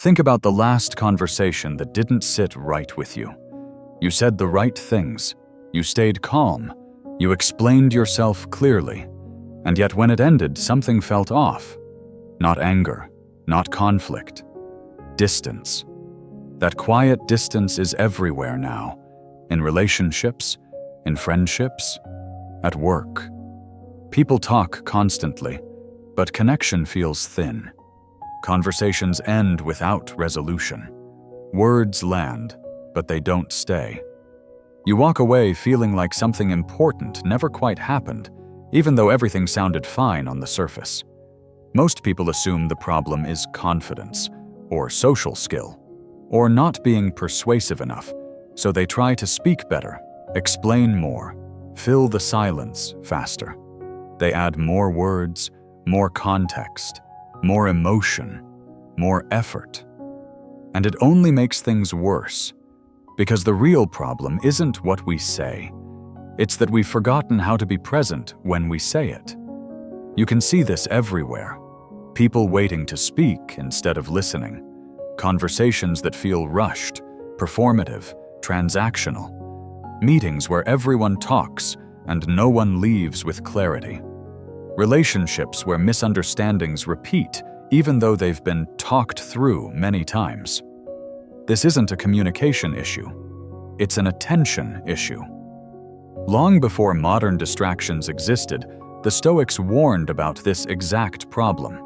Think about the last conversation that didn't sit right with you. You said the right things. You stayed calm. You explained yourself clearly. And yet when it ended, something felt off. Not anger, not conflict. Distance. That quiet distance is everywhere now. In relationships, in friendships, at work. People talk constantly, but connection feels thin. Conversations end without resolution. Words land, but they don't stay. You walk away feeling like something important never quite happened, even though everything sounded fine on the surface. Most people assume the problem is confidence, or social skill, or not being persuasive enough, so they try to speak better, explain more, fill the silence faster. They add more words, more context, more emotion, more effort. And it only makes things worse, because the real problem isn't what we say. It's that we've forgotten how to be present when we say it. You can see this everywhere. People waiting to speak instead of listening. Conversations that feel rushed, performative, transactional. Meetings where everyone talks and no one leaves with clarity. Relationships where misunderstandings repeat even though they've been talked through many times. This isn't a communication issue. It's an attention issue. Long before modern distractions existed, the Stoics warned about this exact problem.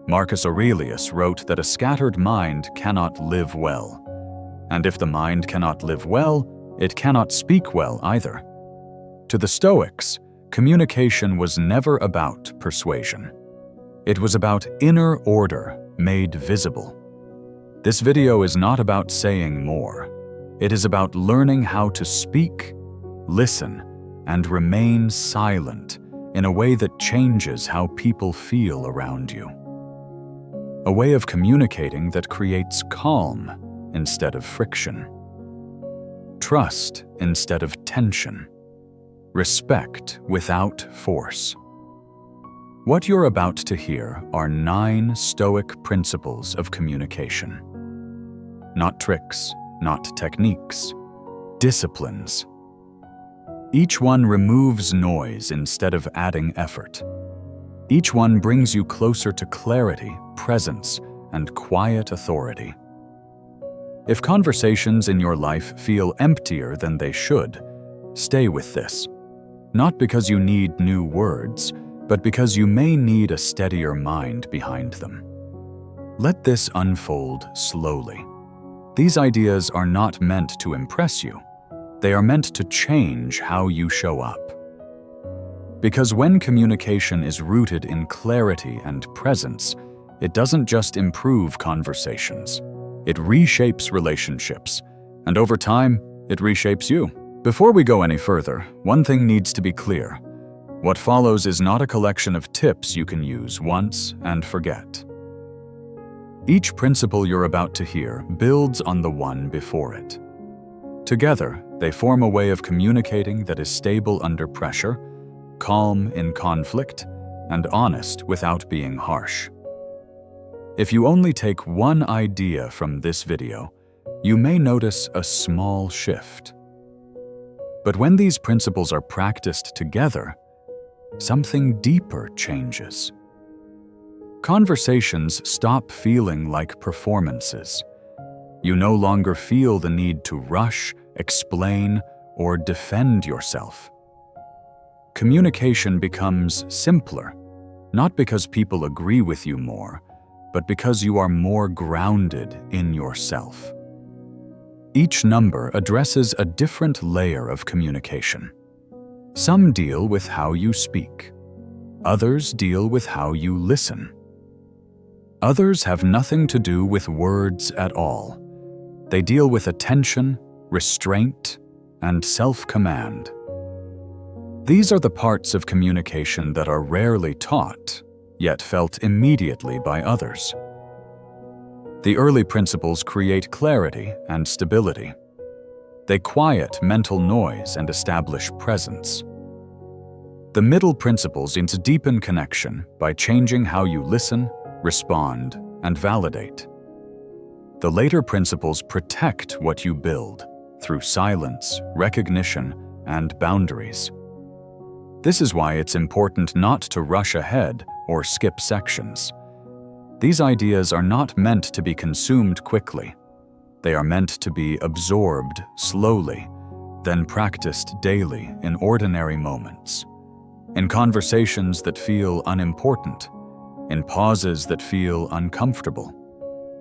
Marcus Aurelius wrote that a scattered mind cannot live well. And if the mind cannot live well, it cannot speak well either. To the Stoics, communication was never about persuasion. It was about inner order made visible. This video is not about saying more. It is about learning how to speak, listen, and remain silent in a way that changes how people feel around you. A way of communicating that creates calm instead of friction. Trust instead of tension. Respect without force. What you're about to hear are 9 Stoic principles of communication. Not tricks, not techniques. Disciplines. Each one removes noise instead of adding effort. Each one brings you closer to clarity, presence, and quiet authority. If conversations in your life feel emptier than they should, stay with this. Not because you need new words, but because you may need a steadier mind behind them. Let this unfold slowly. These ideas are not meant to impress you. They are meant to change how you show up. Because when communication is rooted in clarity and presence, it doesn't just improve conversations. It reshapes relationships, and over time, it reshapes you. Before we go any further, one thing needs to be clear. What follows is not a collection of tips you can use once and forget. Each principle you're about to hear builds on the one before it. Together, they form a way of communicating that is stable under pressure, calm in conflict, and honest without being harsh. If you only take one idea from this video, you may notice a small shift. But when these principles are practiced together, something deeper changes. Conversations stop feeling like performances. You no longer feel the need to rush, explain, or defend yourself. Communication becomes simpler, not because people agree with you more, but because you are more grounded in yourself. Each number addresses a different layer of communication. Some deal with how you speak. Others deal with how you listen. Others have nothing to do with words at all. They deal with attention, restraint, and self-command. These are the parts of communication that are rarely taught, yet felt immediately by others. The early principles create clarity and stability. They quiet mental noise and establish presence. The middle principles aim to deepen connection by changing how you listen, respond, and validate. The later principles protect what you build through silence, recognition, and boundaries. This is why it's important not to rush ahead or skip sections. These ideas are not meant to be consumed quickly. They are meant to be absorbed slowly, then practiced daily in ordinary moments. In conversations that feel unimportant, in pauses that feel uncomfortable,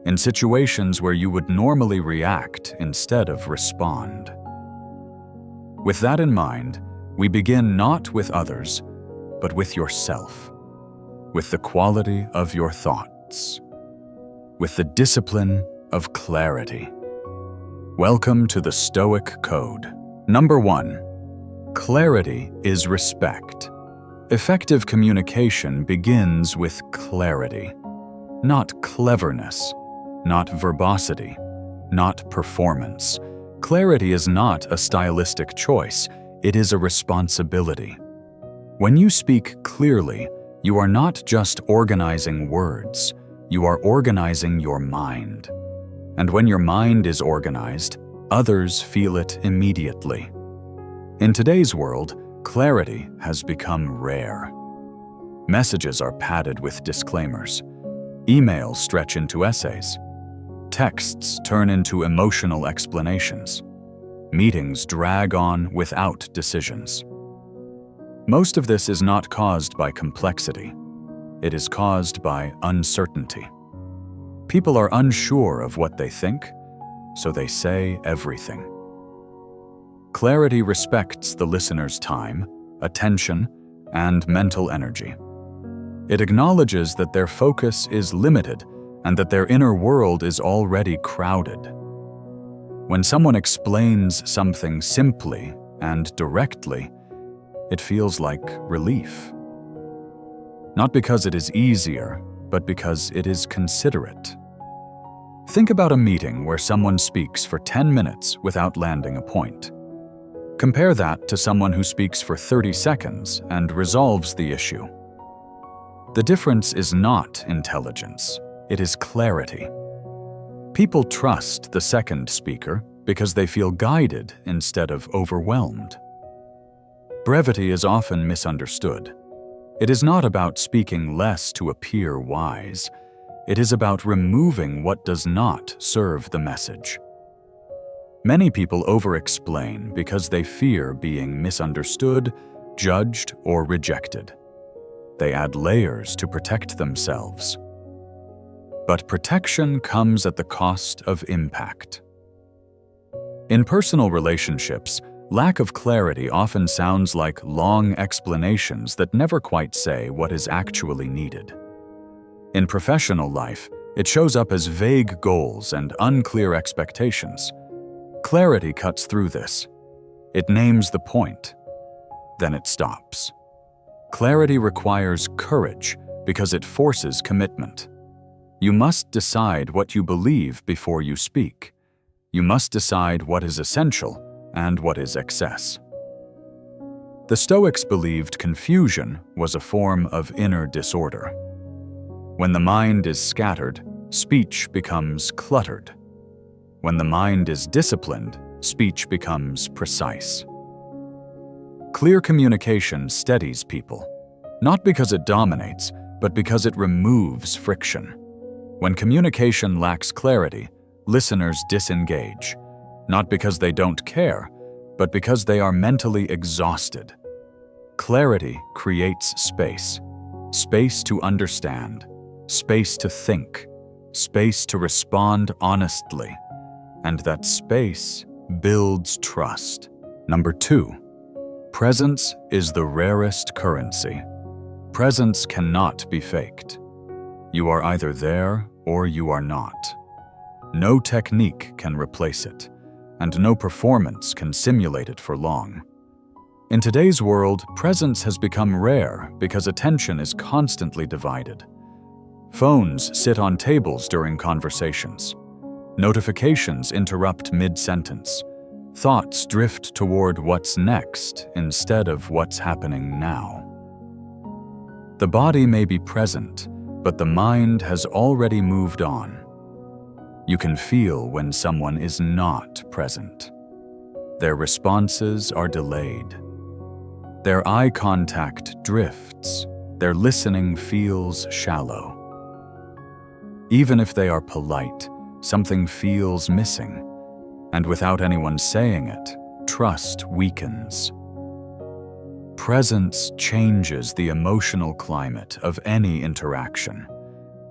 in situations where you would normally react instead of respond. With that in mind, we begin not with others, but with yourself, with the quality of your thoughts, with the discipline of clarity. Welcome to the Stoic Code. Number 1. Clarity is respect. Effective communication begins with clarity, not cleverness, not verbosity, not performance. Clarity is not a stylistic choice, it is a responsibility. When you speak clearly, you are not just organizing words, you are organizing your mind. And when your mind is organized, others feel it immediately. In today's world, clarity has become rare. Messages are padded with disclaimers. Emails stretch into essays. Texts turn into emotional explanations. Meetings drag on without decisions. Most of this is not caused by complexity. It is caused by uncertainty. People are unsure of what they think, so they say everything. Clarity respects the listener's time, attention, and mental energy. It acknowledges that their focus is limited and that their inner world is already crowded. When someone explains something simply and directly, it feels like relief. Not because it is easier, but because it is considerate. Think about a meeting where someone speaks for 10 minutes without landing a point. Compare that to someone who speaks for 30 seconds and resolves the issue. The difference is not intelligence, it is clarity. People trust the second speaker because they feel guided instead of overwhelmed. Brevity is often misunderstood. It is not about speaking less to appear wise. It is about removing what does not serve the message. Many people over-explain because they fear being misunderstood, judged, or rejected. They add layers to protect themselves. But protection comes at the cost of impact. In personal relationships, lack of clarity often sounds like long explanations that never quite say what is actually needed. In professional life, it shows up as vague goals and unclear expectations. Clarity cuts through this. It names the point. Then it stops. Clarity requires courage because it forces commitment. You must decide what you believe before you speak. You must decide what is essential and what is excess. The Stoics believed confusion was a form of inner disorder. When the mind is scattered, speech becomes cluttered. When the mind is disciplined, speech becomes precise. Clear communication steadies people, not because it dominates, but because it removes friction. When communication lacks clarity, listeners disengage, not because they don't care, but because they are mentally exhausted. Clarity creates space, space to understand, space to think, space to respond honestly, and that space builds trust. Number 2, presence is the rarest currency. Presence cannot be faked. You are either there or you are not. No technique can replace it, and no performance can simulate it for long. In today's world, presence has become rare because attention is constantly divided. Phones sit on tables during conversations. Notifications interrupt mid-sentence. Thoughts drift toward what's next instead of what's happening now. The body may be present, but the mind has already moved on. You can feel when someone is not present. Their responses are delayed. Their eye contact drifts. Their listening feels shallow. Even if they are polite, something feels missing, and without anyone saying it, trust weakens. Presence changes the emotional climate of any interaction.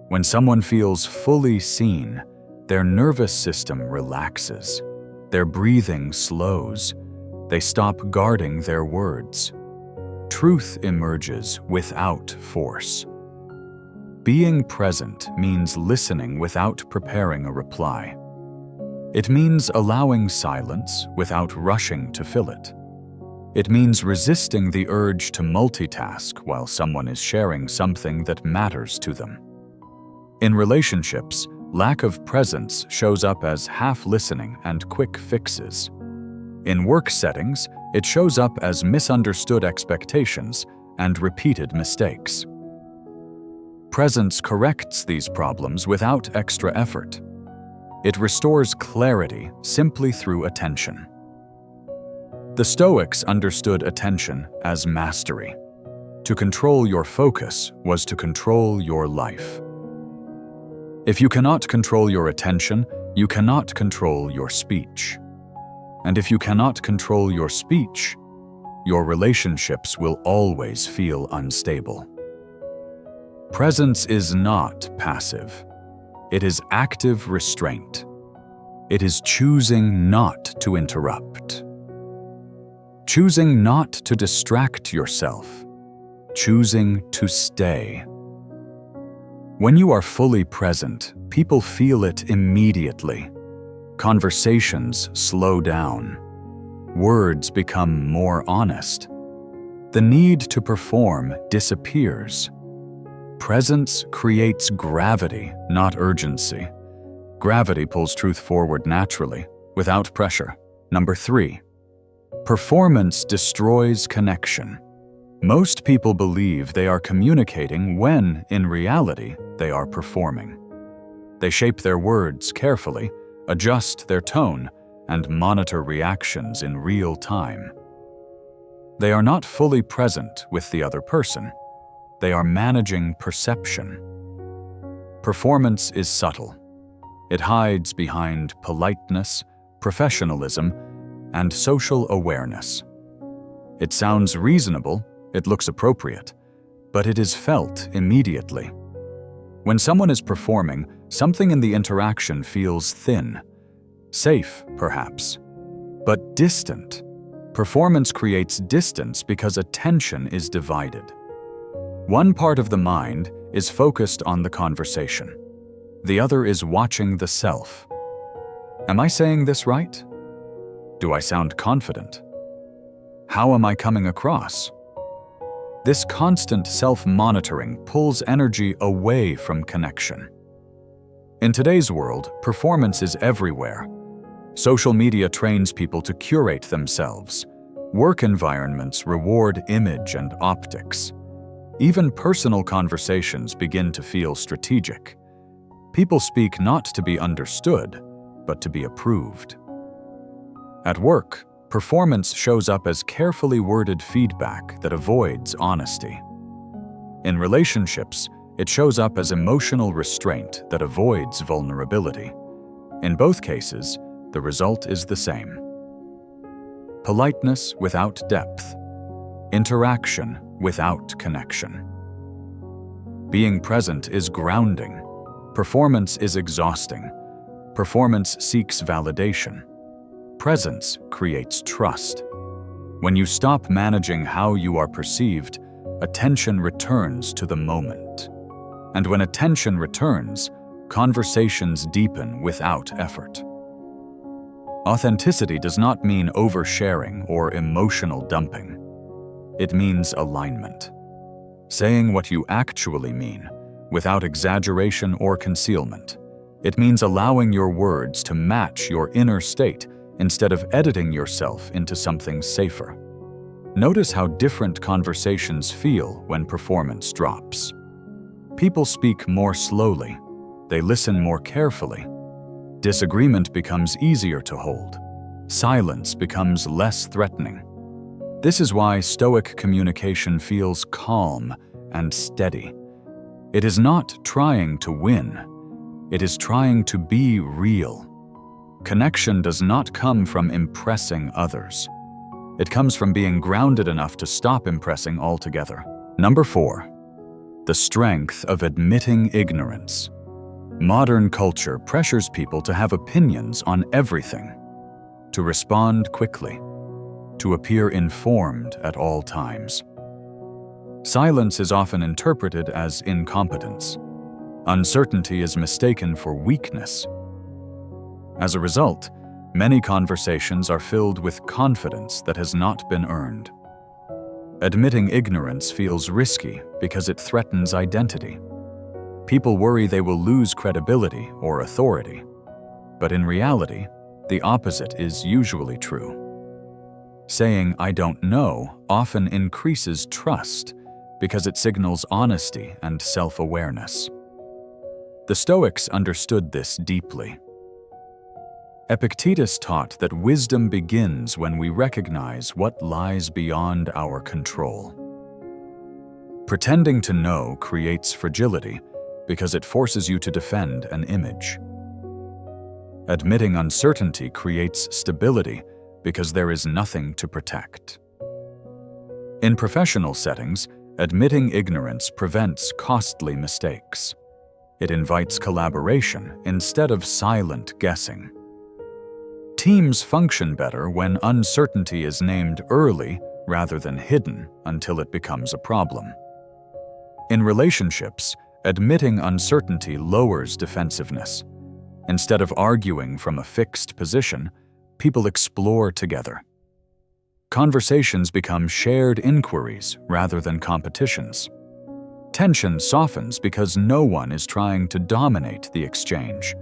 When someone feels fully seen, their nervous system relaxes. Their breathing slows. They stop guarding their words. Truth emerges without force. Being present means listening without preparing a reply. It means allowing silence without rushing to fill it. It means resisting the urge to multitask while someone is sharing something that matters to them. In relationships, lack of presence shows up as half-listening and quick fixes. In work settings, it shows up as misunderstood expectations and repeated mistakes. Presence corrects these problems without extra effort. It restores clarity simply through attention. The Stoics understood attention as mastery. To control your focus was to control your life. If you cannot control your attention, you cannot control your speech. And if you cannot control your speech, your relationships will always feel unstable. Presence is not passive. It is active restraint. It is choosing not to interrupt. Choosing not to distract yourself. Choosing to stay. When you are fully present, people feel it immediately. Conversations slow down. Words become more honest. The need to perform disappears. Presence creates gravity, not urgency. Gravity pulls truth forward naturally, without pressure. Number 3. Performance destroys connection. Most people believe they are communicating when, in reality, they are performing. They shape their words carefully, adjust their tone, and monitor reactions in real time. They are not fully present with the other person. They are managing perception. Performance is subtle. It hides behind politeness, professionalism, and social awareness. It sounds reasonable, it looks appropriate, but it is felt immediately. When someone is performing, something in the interaction feels thin, safe, perhaps, but distant. Performance creates distance because attention is divided. One part of the mind is focused on the conversation. The other is watching the self. Am I saying this right? Do I sound confident? How am I coming across? This constant self-monitoring pulls energy away from connection. In today's world, performance is everywhere. Social media trains people to curate themselves. Work environments reward image and optics. Even personal conversations begin to feel strategic. People speak not to be understood, but to be approved. At work, performance shows up as carefully worded feedback that avoids honesty. In relationships, it shows up as emotional restraint that avoids vulnerability. In both cases, the result is the same. Politeness without depth. Interaction without connection. Being present is grounding. Performance is exhausting. Performance seeks validation. Presence creates trust. When you stop managing how you are perceived, attention returns to the moment. And when attention returns, conversations deepen without effort. Authenticity does not mean oversharing or emotional dumping. It means alignment. Saying what you actually mean, without exaggeration or concealment. It means allowing your words to match your inner state instead of editing yourself into something safer. Notice how different conversations feel when performance drops. People speak more slowly. They listen more carefully. Disagreement becomes easier to hold. Silence becomes less threatening. This is why Stoic communication feels calm and steady. It is not trying to win. It is trying to be real. Connection does not come from impressing others. It comes from being grounded enough to stop impressing altogether. Number 4. The strength of admitting ignorance. Modern culture pressures people to have opinions on everything, to respond quickly, to appear informed at all times. Silence is often interpreted as incompetence. Uncertainty is mistaken for weakness. As a result, many conversations are filled with confidence that has not been earned. Admitting ignorance feels risky because it threatens identity. People worry they will lose credibility or authority. But in reality, the opposite is usually true. Saying "I don't know" often increases trust because it signals honesty and self-awareness. The Stoics understood this deeply. Epictetus taught that wisdom begins when we recognize what lies beyond our control. Pretending to know creates fragility because it forces you to defend an image. Admitting uncertainty creates stability because there is nothing to protect. In professional settings, admitting ignorance prevents costly mistakes. It invites collaboration instead of silent guessing. Teams function better when uncertainty is named early rather than hidden until it becomes a problem. In relationships, admitting uncertainty lowers defensiveness. Instead of arguing from a fixed position, people explore together. Conversations become shared inquiries rather than competitions. Tension softens because no one is trying to dominate the exchange.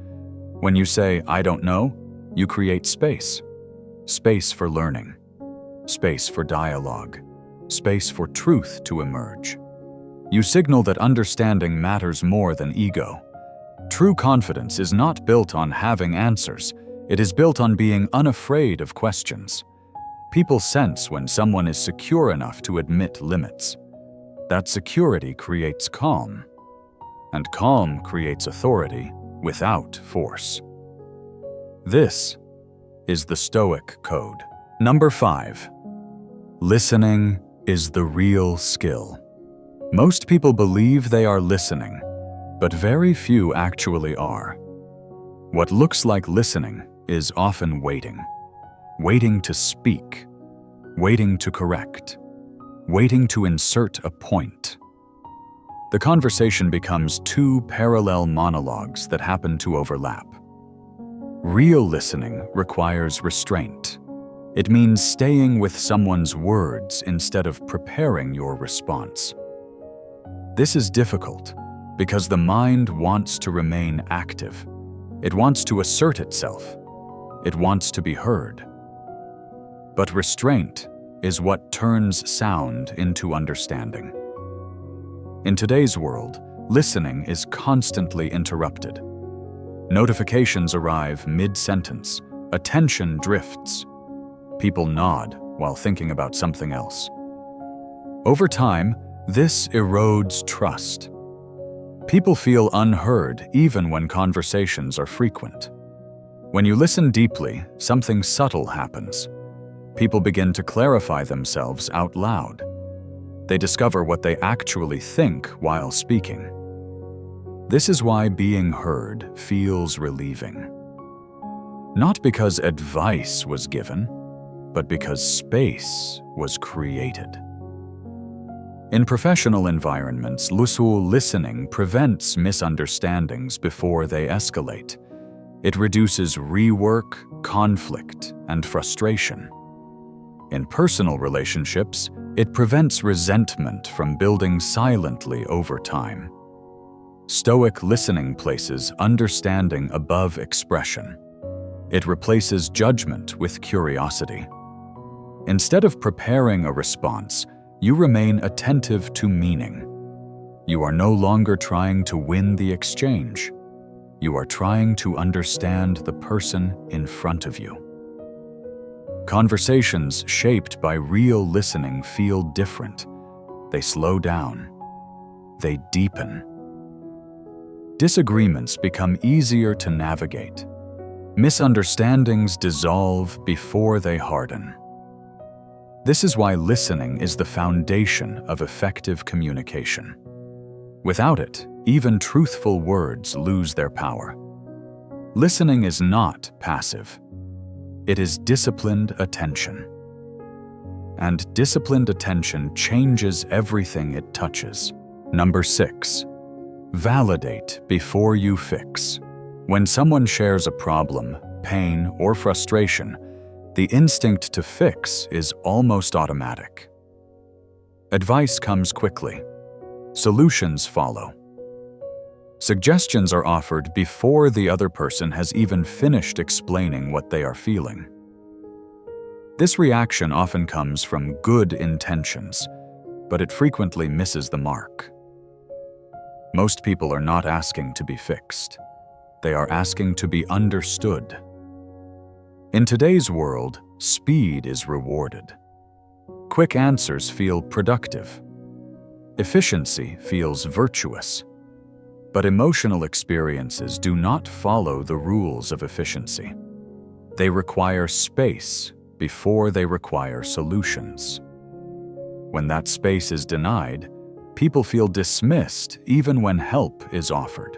When you say, "I don't know," you create space. Space for learning. Space for dialogue. Space for truth to emerge. You signal that understanding matters more than ego. True confidence is not built on having answers. It is built on being unafraid of questions. People sense when someone is secure enough to admit limits. That security creates calm, and calm creates authority without force. This is the Stoic Code. Number 5. Listening is the real skill. Most people believe they are listening, but very few actually are. What looks like listening is often waiting. Waiting to speak. Waiting to correct. Waiting to insert a point. The conversation becomes two parallel monologues that happen to overlap. Real listening requires restraint. It means staying with someone's words instead of preparing your response. This is difficult because the mind wants to remain active. It wants to assert itself. It wants to be heard. But restraint is what turns sound into understanding. In today's world, listening is constantly interrupted. Notifications arrive mid-sentence. Attention drifts. People nod while thinking about something else. Over time, this erodes trust. People feel unheard even when conversations are frequent. When you listen deeply, something subtle happens. People begin to clarify themselves out loud. They discover what they actually think while speaking. This is why being heard feels relieving. Not because advice was given, but because space was created. In professional environments, listening prevents misunderstandings before they escalate. It reduces rework, conflict, and frustration. In personal relationships, it prevents resentment from building silently over time. Stoic listening places understanding above expression. It replaces judgment with curiosity. Instead of preparing a response, you remain attentive to meaning. You are no longer trying to win the exchange. You are trying to understand the person in front of you. Conversations shaped by real listening feel different. They slow down. They deepen. Disagreements become easier to navigate. Misunderstandings dissolve before they harden. This is why listening is the foundation of effective communication. Without it, even truthful words lose their power. Listening is not passive. It is disciplined attention. And disciplined attention changes everything it touches. Number 6. Validate before you fix. When someone shares a problem, pain, or frustration, the instinct to fix is almost automatic. Advice comes quickly. Solutions follow. Suggestions are offered before the other person has even finished explaining what they are feeling. This reaction often comes from good intentions, but it frequently misses the mark. Most people are not asking to be fixed. They are asking to be understood. In today's world, speed is rewarded. Quick answers feel productive. Efficiency feels virtuous. But emotional experiences do not follow the rules of efficiency. They require space before they require solutions. When that space is denied, people feel dismissed even when help is offered.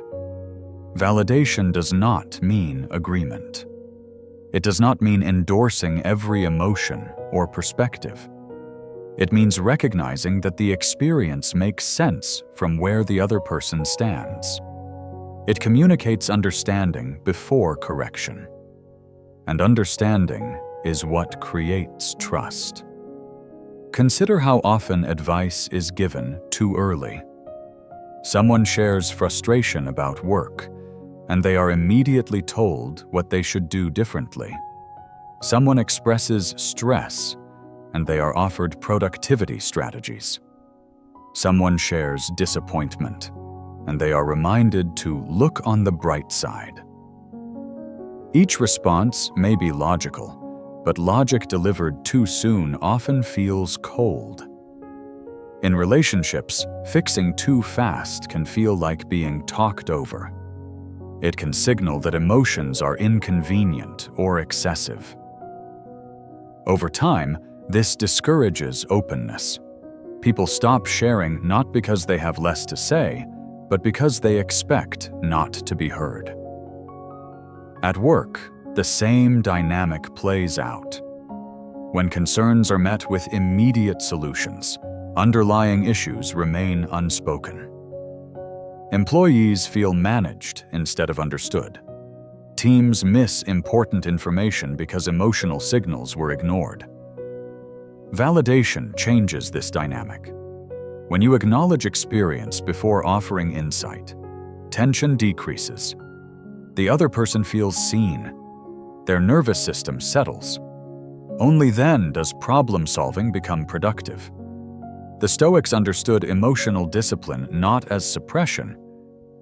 Validation does not mean agreement. It does not mean endorsing every emotion or perspective. It means recognizing that the experience makes sense from where the other person stands. It communicates understanding before correction. And understanding is what creates trust. Consider how often advice is given too early. Someone shares frustration about work, and they are immediately told what they should do differently. Someone expresses stress, and they are offered productivity strategies. Someone shares disappointment, and they are reminded to look on the bright side. Each response may be logical, but logic delivered too soon often feels cold. In relationships, fixing too fast can feel like being talked over. It can signal that emotions are inconvenient or excessive. Over time, this discourages openness. People stop sharing not because they have less to say, but because they expect not to be heard. At work, the same dynamic plays out. When concerns are met with immediate solutions, underlying issues remain unspoken. Employees feel managed instead of understood. Teams miss important information because emotional signals were ignored. Validation changes this dynamic. When you acknowledge experience before offering insight, tension decreases. The other person feels seen. Their nervous system settles. Only then does problem-solving become productive. The Stoics understood emotional discipline not as suppression,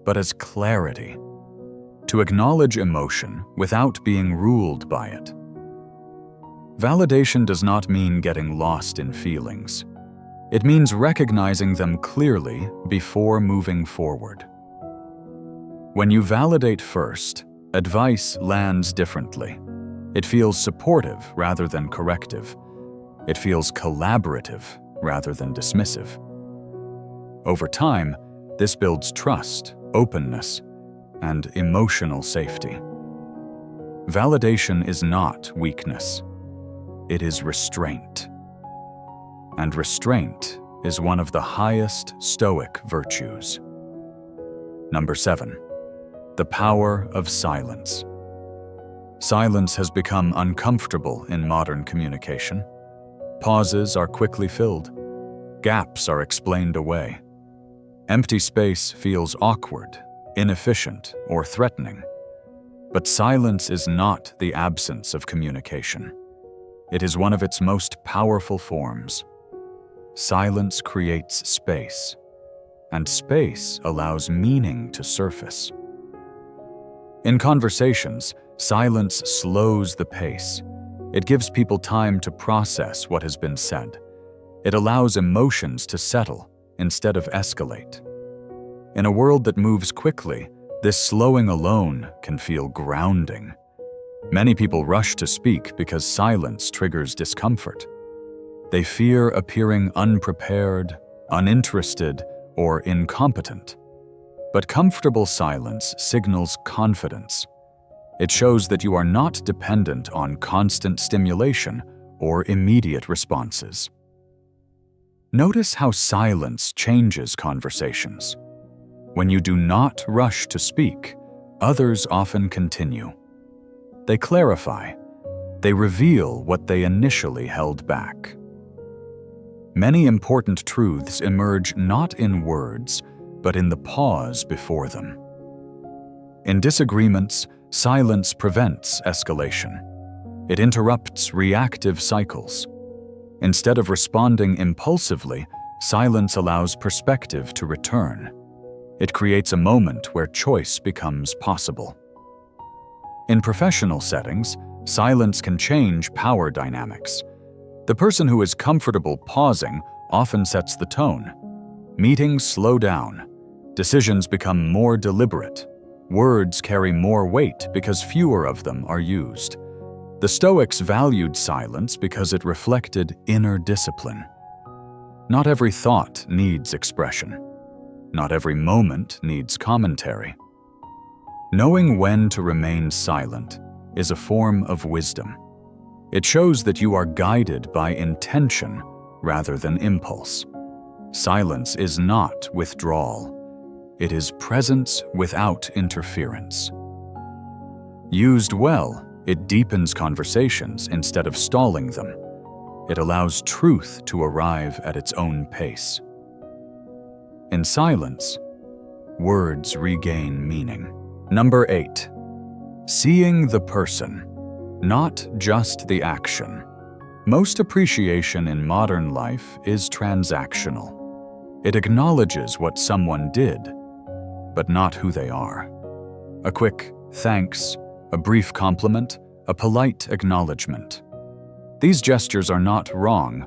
but as clarity. To acknowledge emotion without being ruled by it. Validation does not mean getting lost in feelings. It means recognizing them clearly before moving forward. When you validate first, advice lands differently. It feels supportive rather than corrective. It feels collaborative rather than dismissive. Over time, this builds trust, openness, and emotional safety. Validation is not weakness. It is restraint. And restraint is one of the highest Stoic virtues. Number 7. The power of silence. Silence has become uncomfortable in modern communication. Pauses are quickly filled. Gaps are explained away. Empty space feels awkward, inefficient, or threatening. But silence is not the absence of communication. It is one of its most powerful forms. Silence creates space, and space allows meaning to surface. In conversations, silence slows the pace. It gives people time to process what has been said. It allows emotions to settle instead of escalate. In a world that moves quickly, this slowing alone can feel grounding. Many people rush to speak because silence triggers discomfort. They fear appearing unprepared, uninterested, or incompetent. But comfortable silence signals confidence. It shows that you are not dependent on constant stimulation or immediate responses. Notice how silence changes conversations. When you do not rush to speak, others often continue. They clarify. They reveal what they initially held back. Many important truths emerge not in words, but in the pause before them. In disagreements, silence prevents escalation. It interrupts reactive cycles. Instead of responding impulsively, silence allows perspective to return. It creates a moment where choice becomes possible. In professional settings, silence can change power dynamics. The person who is comfortable pausing often sets the tone. Meetings slow down. Decisions become more deliberate. Words carry more weight because fewer of them are used. The Stoics valued silence because it reflected inner discipline. Not every thought needs expression. Not every moment needs commentary. Knowing when to remain silent is a form of wisdom. It shows that you are guided by intention rather than impulse. Silence is not withdrawal. It is presence without interference. Used well, it deepens conversations instead of stalling them. It allows truth to arrive at its own pace. In silence, words regain meaning. Number 8. Seeing the person, not just the action. Most appreciation in modern life is transactional. It acknowledges what someone did, but not who they are. A quick thanks, a brief compliment, a polite acknowledgement. These gestures are not wrong,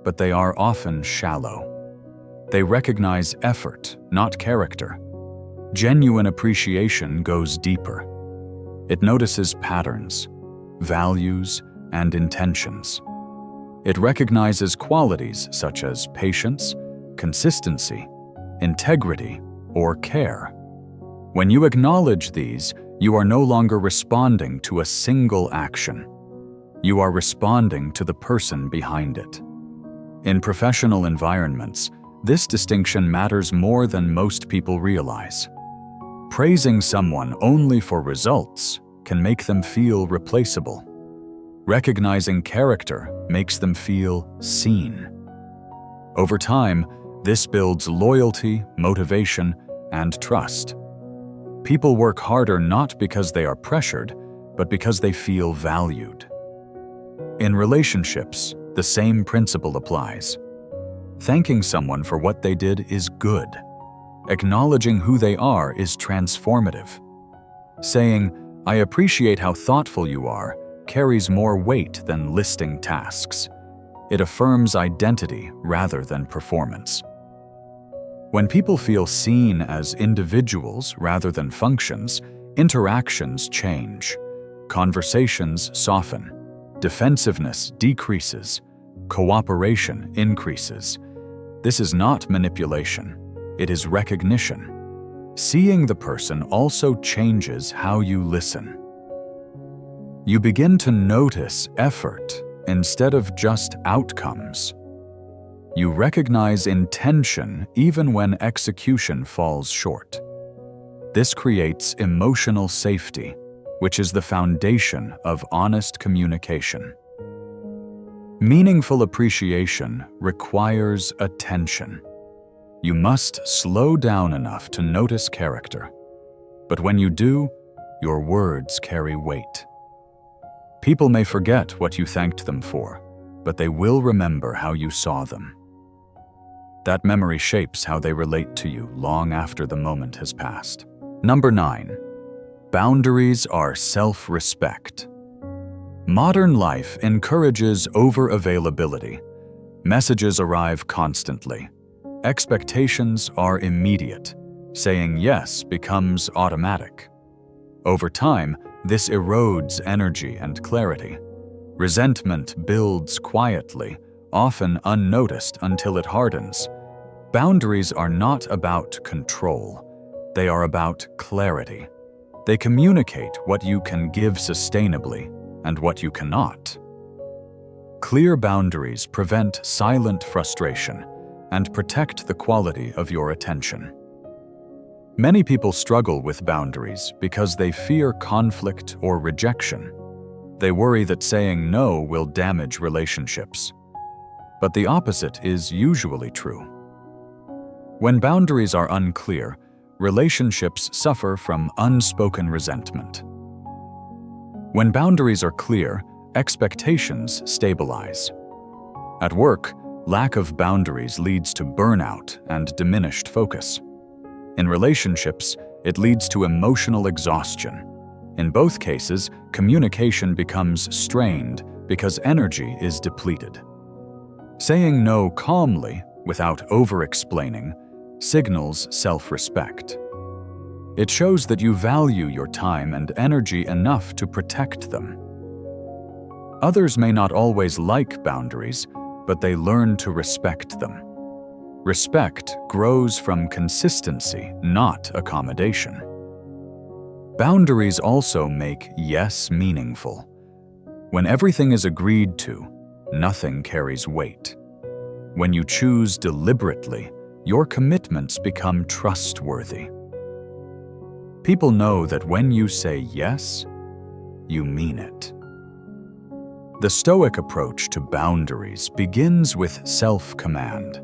but they are often shallow. They recognize effort, not character. Genuine appreciation goes deeper. It notices patterns, values, and intentions. It recognizes qualities such as patience, consistency, integrity, or care. When you acknowledge these, you are no longer responding to a single action. You are responding to the person behind it. In professional environments, this distinction matters more than most people realize. Praising someone only for results can make them feel replaceable. Recognizing character makes them feel seen. Over time, this builds loyalty, motivation, and trust. People work harder not because they are pressured, but because they feel valued. In relationships, the same principle applies. Thanking someone for what they did is good. Acknowledging who they are is transformative. Saying, "I appreciate how thoughtful you are," carries more weight than listing tasks. It affirms identity rather than performance. When people feel seen as individuals rather than functions, interactions change. Conversations soften. Defensiveness decreases. Cooperation increases. This is not manipulation. It is recognition. Seeing the person also changes how you listen. You begin to notice effort instead of just outcomes. You recognize intention even when execution falls short. This creates emotional safety, which is the foundation of honest communication. Meaningful appreciation requires attention. You must slow down enough to notice character. But when you do, your words carry weight. People may forget what you thanked them for, but they will remember how you saw them. That memory shapes how they relate to you long after the moment has passed. Number 9. Boundaries are self-respect. Modern life encourages over-availability. Messages arrive constantly. Expectations are immediate. Saying yes becomes automatic. Over time, this erodes energy and clarity. Resentment builds quietly, often unnoticed until it hardens. Boundaries are not about control. They are about clarity. They communicate what you can give sustainably and what you cannot. Clear boundaries prevent silent frustration and protect the quality of your attention. Many people struggle with boundaries because they fear conflict or rejection. They worry that saying no will damage relationships. But the opposite is usually true. When boundaries are unclear, relationships suffer from unspoken resentment. When boundaries are clear, expectations stabilize. At work, lack of boundaries leads to burnout and diminished focus. In relationships, it leads to emotional exhaustion. In both cases, communication becomes strained because energy is depleted. Saying no calmly, without over-explaining, signals self-respect. It shows that you value your time and energy enough to protect them. Others may not always like boundaries, but they learn to respect them. Respect grows from consistency, not accommodation. Boundaries also make yes meaningful. When everything is agreed to, nothing carries weight. When you choose deliberately, your commitments become trustworthy. People know that when you say yes, you mean it. The Stoic approach to boundaries begins with self-command.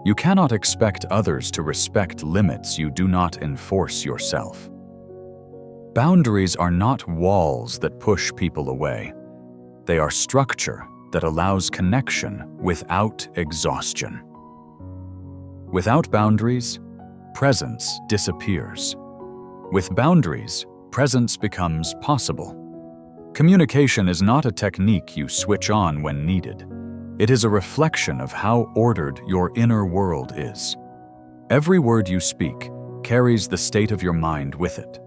You cannot expect others to respect limits you do not enforce yourself. Boundaries are not walls that push people away. They are structure that allows connection without exhaustion. Without boundaries, presence disappears. With boundaries, presence becomes possible. Communication is not a technique you switch on when needed. It is a reflection of how ordered your inner world is. Every word you speak carries the state of your mind with it.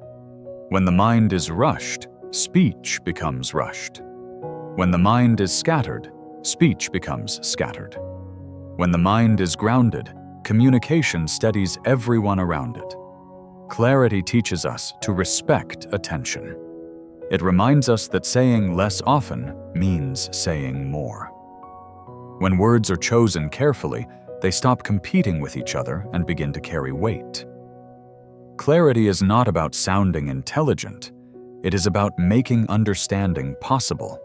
When the mind is rushed, speech becomes rushed. When the mind is scattered, speech becomes scattered. When the mind is grounded, communication steadies everyone around it. Clarity teaches us to respect attention. It reminds us that saying less often means saying more. When words are chosen carefully, they stop competing with each other and begin to carry weight. Clarity is not about sounding intelligent. It is about making understanding possible.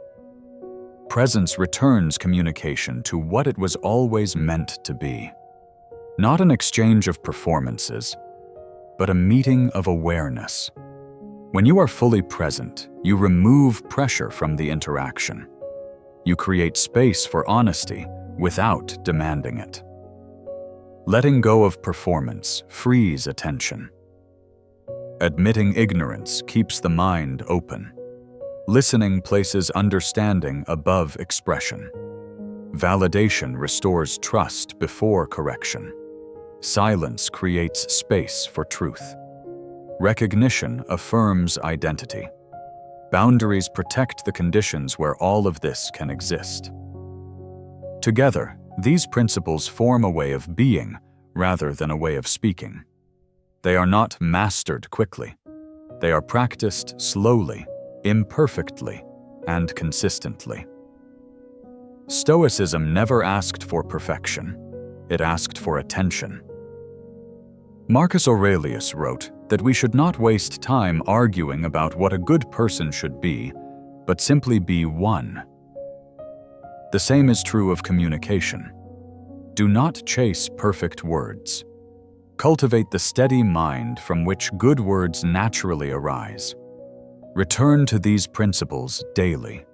Presence returns communication to what it was always meant to be. Not an exchange of performances, but a meeting of awareness. When you are fully present, you remove pressure from the interaction. You create space for honesty without demanding it. Letting go of performance frees attention. Admitting ignorance keeps the mind open. Listening places understanding above expression. Validation restores trust before correction. Silence creates space for truth. Recognition affirms identity. Boundaries protect the conditions where all of this can exist. Together, these principles form a way of being rather than a way of speaking. They are not mastered quickly. They are practiced slowly, imperfectly, and consistently. Stoicism never asked for perfection. It asked for attention. Marcus Aurelius wrote that we should not waste time arguing about what a good person should be, but simply be one. The same is true of communication. Do not chase perfect words. Cultivate the steady mind from which good words naturally arise. Return to these principles daily,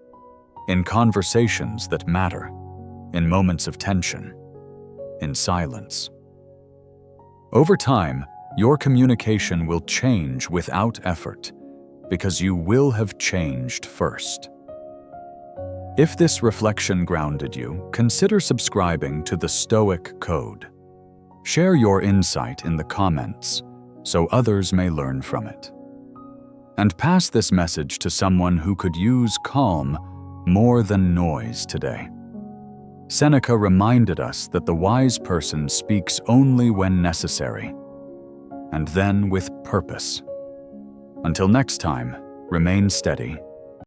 in conversations that matter, in moments of tension, in silence. Over time, your communication will change without effort, because you will have changed first. If this reflection grounded you, consider subscribing to the Stoic Code. Share your insight in the comments so others may learn from it. And pass this message to someone who could use calm more than noise today. Seneca reminded us that the wise person speaks only when necessary, and then with purpose. Until next time, remain steady